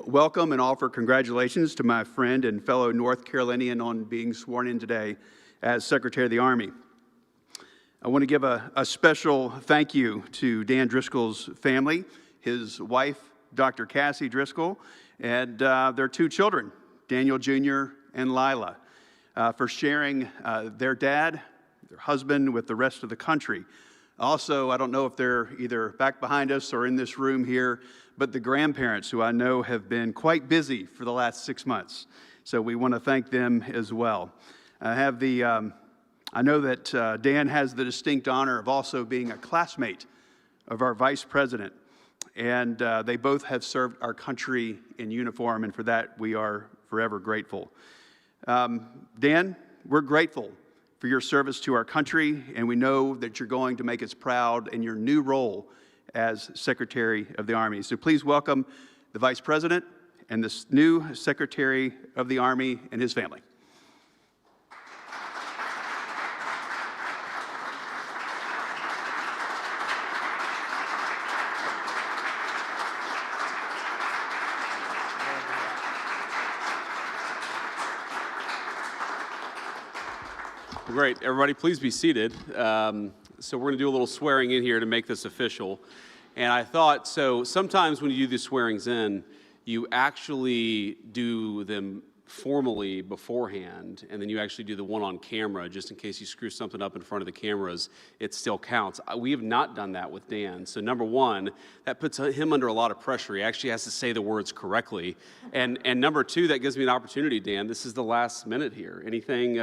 welcome and offer congratulations to my friend and fellow North Carolinian on being sworn in today as Secretary of the Army. I want to give a special thank you to Dan Driscoll's family, his wife, Dr. Cassie Driscoll, and their two children, Daniel Jr. and Lila, for sharing their dad, their husband, with the rest of the country. Also, I don't know if they're either back behind us or in this room here, but the grandparents, who I know have been quite busy for the last 6 months. So we want to thank them as well. I know that Dan has the distinct honor of also being a classmate of our Vice President, and they both have served our country in uniform, and for that we are forever grateful. Dan, we're grateful for your service to our country, and we know that you're going to make us proud in your new role as Secretary of the Army. So please welcome the Vice President and this new Secretary of the Army and his family. Great. Everybody, please be seated. So we're going to do a little swearing in here to make this official. And I thought, so sometimes when you do the swearings in, you actually do them formally beforehand, and then you actually do the one on camera, just in case you screw something up in front of the cameras, it still counts. We have not done that with Dan. So number one, that puts him under a lot of pressure. He actually has to say the words correctly. And number two, that gives me an opportunity, Dan. This is the last minute here. Anything,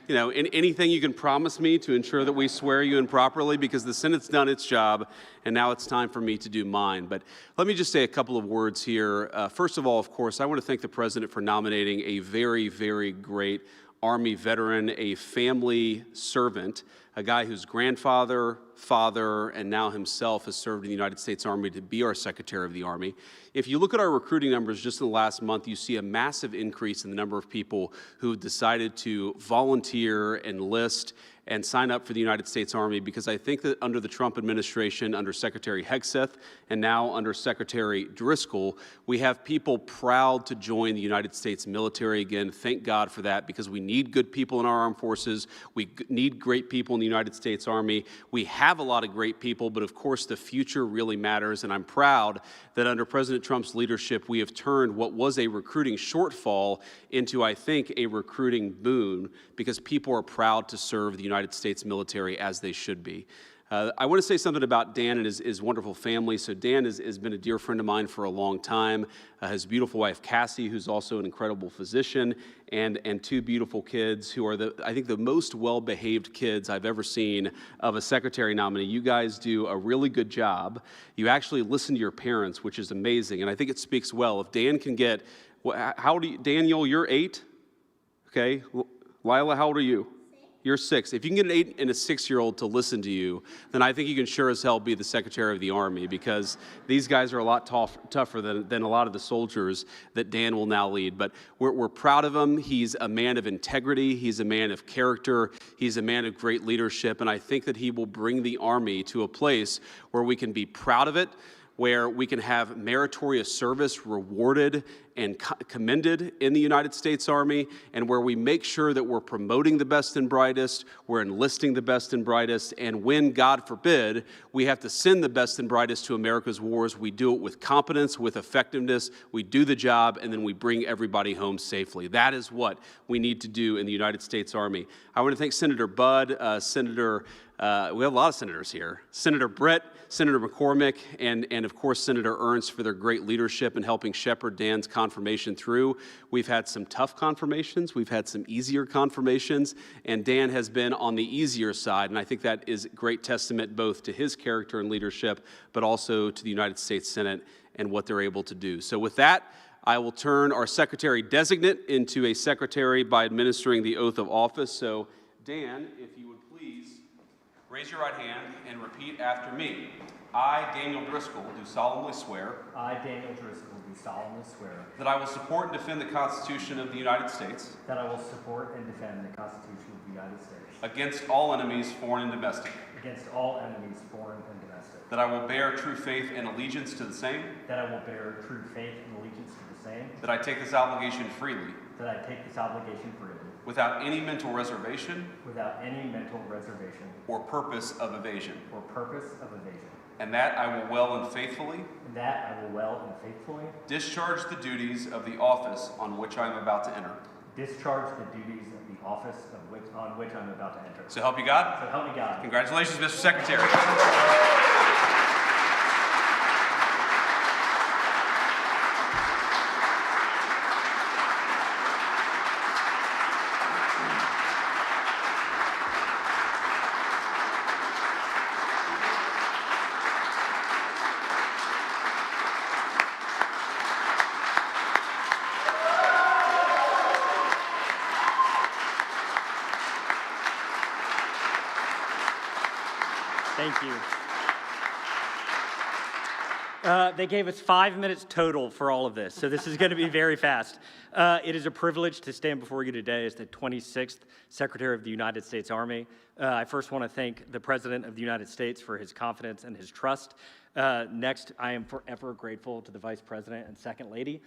anything you can promise me to ensure that we swear you in properly, because the Senate's done its job, and now it's time for me to do mine. But let me just say a couple of words here. First of all, of course, I want to thank the President for nominating a very, very great Army veteran, a family servant, a guy whose grandfather, father, and now himself has served in the United States Army to be our Secretary of the Army. If you look at our recruiting numbers just in the last month, you see a massive increase in the number of people who have decided to volunteer, enlist, and sign up for the United States Army, because I think that under the Trump administration, under Secretary Hegseth, and now under Secretary Driscoll, we have people proud to join the United States military again. Thank God for that, because we need good people in our armed forces. We need great people in the United States Army. We have a lot of great people, but of course the future really matters, and I'm proud that under President Trump's leadership, we have turned what was a recruiting shortfall into, I think, a recruiting boon, because people are proud to serve the United States military as they should be. I want to say something about Dan and his wonderful family. So Dan has been a dear friend of mine for a long time. His beautiful wife, Cassie, who's also an incredible physician, and two beautiful kids who are, I think, the most well-behaved kids I've ever seen of a secretary nominee. You guys do a really good job. You actually listen to your parents, which is amazing, and I think it speaks well. If Dan can get, how old are you? Daniel, you're 8? Okay. Lila, how old are you? You're 6. If you can get an 8 and a 6-year-old to listen to you, then I think you can sure as hell be the Secretary of the Army, because these guys are a lot tougher than a lot of the soldiers that Dan will now lead. But we're proud of him. He's a man of integrity. He's a man of character. He's a man of great leadership. And I think that he will bring the Army to a place where we can be proud of it, where we can have meritorious service rewarded and commended in the United States Army, and where we make sure that we're promoting the best and brightest, we're enlisting the best and brightest, and when, God forbid, we have to send the best and brightest to America's wars, we do it with competence, with effectiveness, we do the job, and then we bring everybody home safely. That is what we need to do in the United States Army. I want to thank Senator Budd, we have a lot of senators here, Senator Britt, Senator McCormick, and of course Senator Ernst for their great leadership in helping shepherd Dan's confirmation through. We've had some tough confirmations, we've had some easier confirmations, and Dan has been on the easier side, and I think that is great testament both to his character and leadership, but also to the United States Senate and what they're able to do. So with that, I will turn our Secretary Designate into a Secretary by administering the oath of office. So Dan, if you would please raise your right hand and repeat after me. I, Daniel Driscoll, do solemnly swear. I, Daniel Driscoll, do solemnly swear. That I will support and defend the Constitution of the United States. That I will support and defend the Constitution of the United States. Against all enemies, foreign and domestic. Against all enemies, foreign and domestic. That I will bear true faith and allegiance to the same. That I will bear true faith and allegiance to the same, that I take this obligation freely, that I take this obligation freely, without any mental reservation without any mental reservation or purpose of evasion, or purpose of evasion, and that I will well and faithfully and that I will well and faithfully discharge the duties of the office on which I am about to enter. discharge the duties of the office on which I'm about to enter. So help you God. So help me God. Congratulations, Mr. Secretary. Thank you. They gave us 5 minutes total for all of this, so this is going to be very fast. It is a privilege to stand before you today as the 26th Secretary of the United States Army. I first want to thank the President of the United States for his confidence and his trust. Next, I am forever grateful to the Vice President and Second Lady.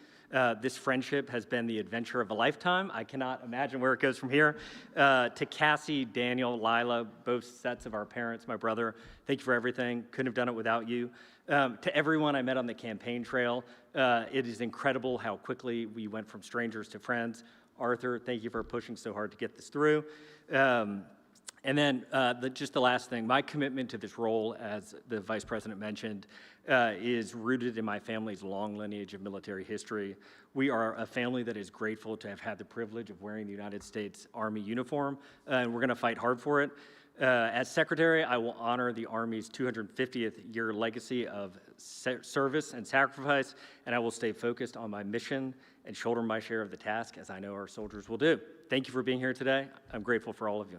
This friendship has been the adventure of a lifetime. I cannot imagine where it goes from here. To Cassie, Daniel, Lila, both sets of our parents, my brother, thank you for everything. Couldn't have done it without you. To everyone I met on the campaign trail, it is incredible how quickly we went from strangers to friends. Arthur, thank you for pushing so hard to get this through. And then just the last thing, my commitment to this role, as the Vice President mentioned, is rooted in my family's long lineage of military history. We are a family that is grateful to have had the privilege of wearing the United States Army uniform, and we're going to fight hard for it. As Secretary, I will honor the Army's 250th year legacy of service and sacrifice, and I will stay focused on my mission and shoulder my share of the task, as I know our soldiers will do. Thank you for being here today. I'm grateful for all of you.